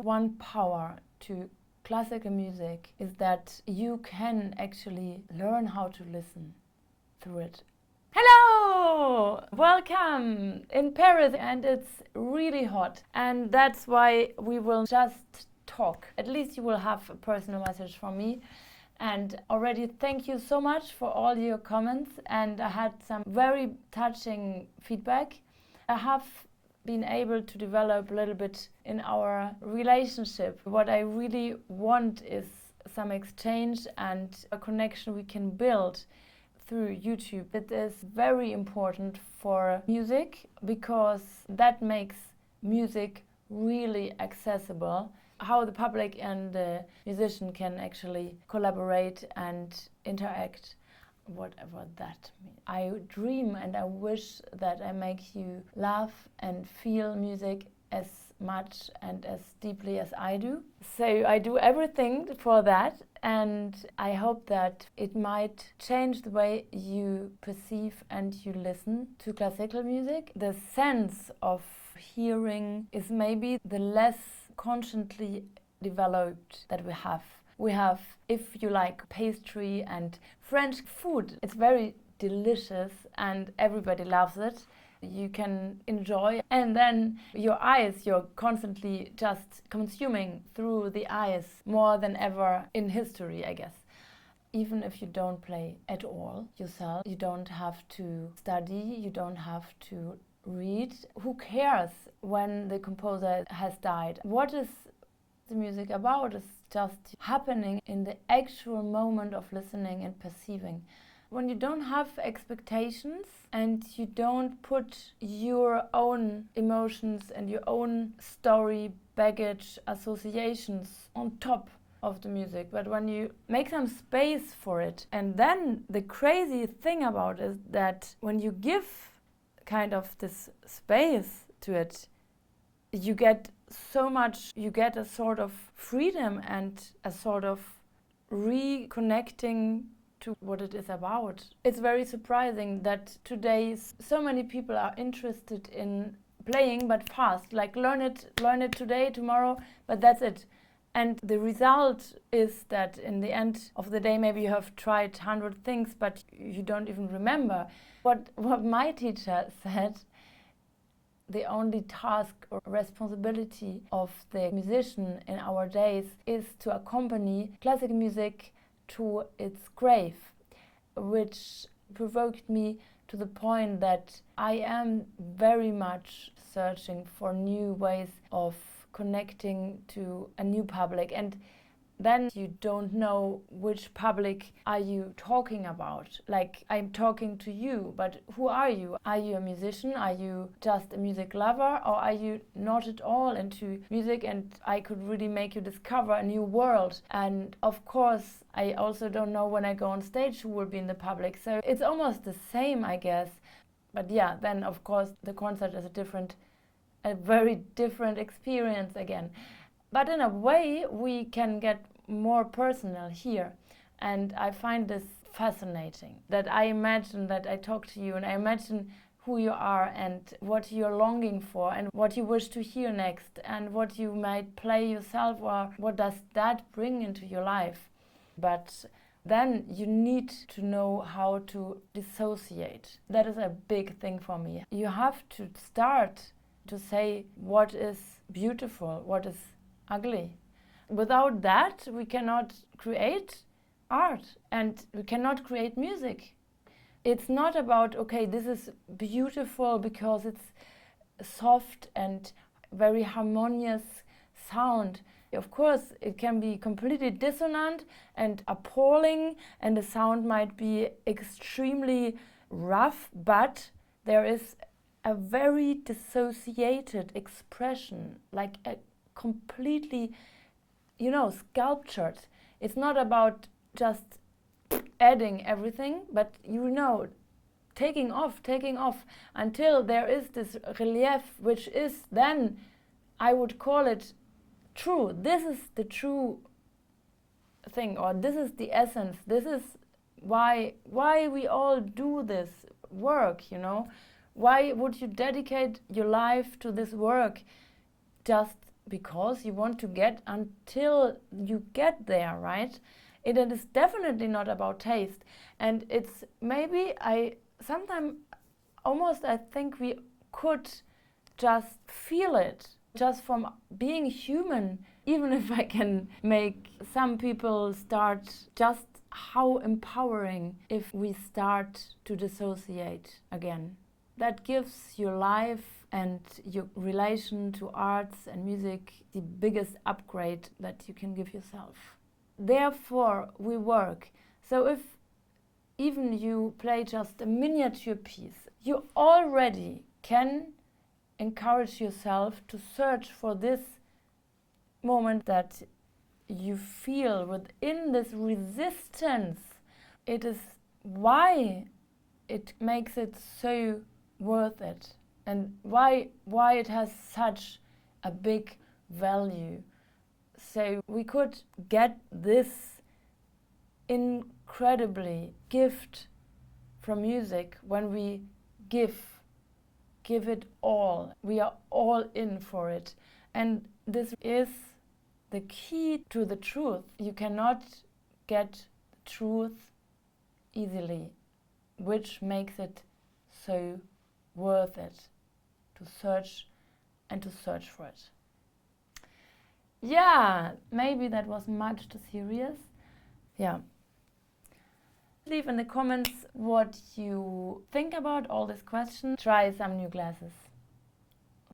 One power to classical music is that you can actually learn how to listen through it. Hello! Welcome in Paris, and it's really hot, and that's why we will just talk. At least you will have a personal message from me. And already thank you so much for all your comments, and I had some very touching feedback. I have been able to develop a little bit in our relationship. What I really want is some exchange and a connection we can build through YouTube. It is very important for music because that makes music really accessible. How the public and the musician can actually collaborate and interact, whatever that means. I dream and I wish that I make you laugh and feel music as much and as deeply as I do. So I do everything for that, and I hope that it might change the way you perceive and you listen to classical music. The sense of hearing is maybe the less consciously developed that we have. We have, if you like, pastry and French food. It's very delicious and everybody loves it. You can enjoy, and then your eyes, you're constantly just consuming through the eyes more than ever in history, I guess. Even if you don't play at all yourself, you don't have to study, you don't have to read. Who cares when the composer has died? What is the music about? It's just happening in the actual moment of listening and perceiving. When you don't have expectations and you don't put your own emotions and your own story, baggage, associations on top of the music, but when you make some space for it. And then the crazy thing about it is that when you give kind of this space to it, you get so much, you get a sort of freedom and a sort of reconnecting to what it is about. It's very surprising that today so many people are interested in playing, but fast, like learn it today, tomorrow, but that's it. And the result is that in the end of the day, maybe you have tried 100 things, but you don't even remember. What my teacher said, the only task or responsibility of the musician in our days is to accompany classical music to its grave, which provoked me to the point that I am very much searching for new ways of connecting to a new public. And then you don't know which public are you talking about. Like, I'm talking to you, but who are you? Are you a musician? Are you just a music lover? Or are you not at all into music and I could really make you discover a new world? And of course, I also don't know when I go on stage who will be in the public. So it's almost the same, I guess. But yeah, then of course the concert is a very different experience again. But in a way, we can get more personal here. And I find this fascinating, that I imagine that I talk to you and I imagine who you are and what you're longing for and what you wish to hear next and what you might play yourself, or what does that bring into your life. But then you need to know how to dissociate. That is a big thing for me. You have to start to say what is beautiful, what is ugly. Without that, we cannot create art and we cannot create music. It's not about, okay, this is beautiful because it's soft and very harmonious sound. Of course, it can be completely dissonant and appalling, and the sound might be extremely rough, but there is a very dissociated expression, like a completely, sculptured. It's not about just adding everything, but taking off until there is this relief, which is then, I would call it true. This is the true thing, or this is the essence. This is why we all do this work, Why would you dedicate your life to this work just because you want to get until you get there, right? It is definitely not about taste. And it's maybe sometimes almost I think we could just feel it just from being human, even if I can make some people start just how empowering if we start to dissociate again. That gives your life and your relation to arts and music the biggest upgrade that you can give yourself. Therefore, we work. So if even you play just a miniature piece, you already can encourage yourself to search for this moment that you feel within this resistance. It is why it makes it so worth it, and why it has such a big value. So we could get this incredibly gift from music when we give it all. We are all in for it. And this is the key to the truth. You cannot get the truth easily, which makes it so worth it to search for it. Yeah, maybe that was much too serious. Yeah. Leave in the comments what you think about all these questions. Try some new glasses.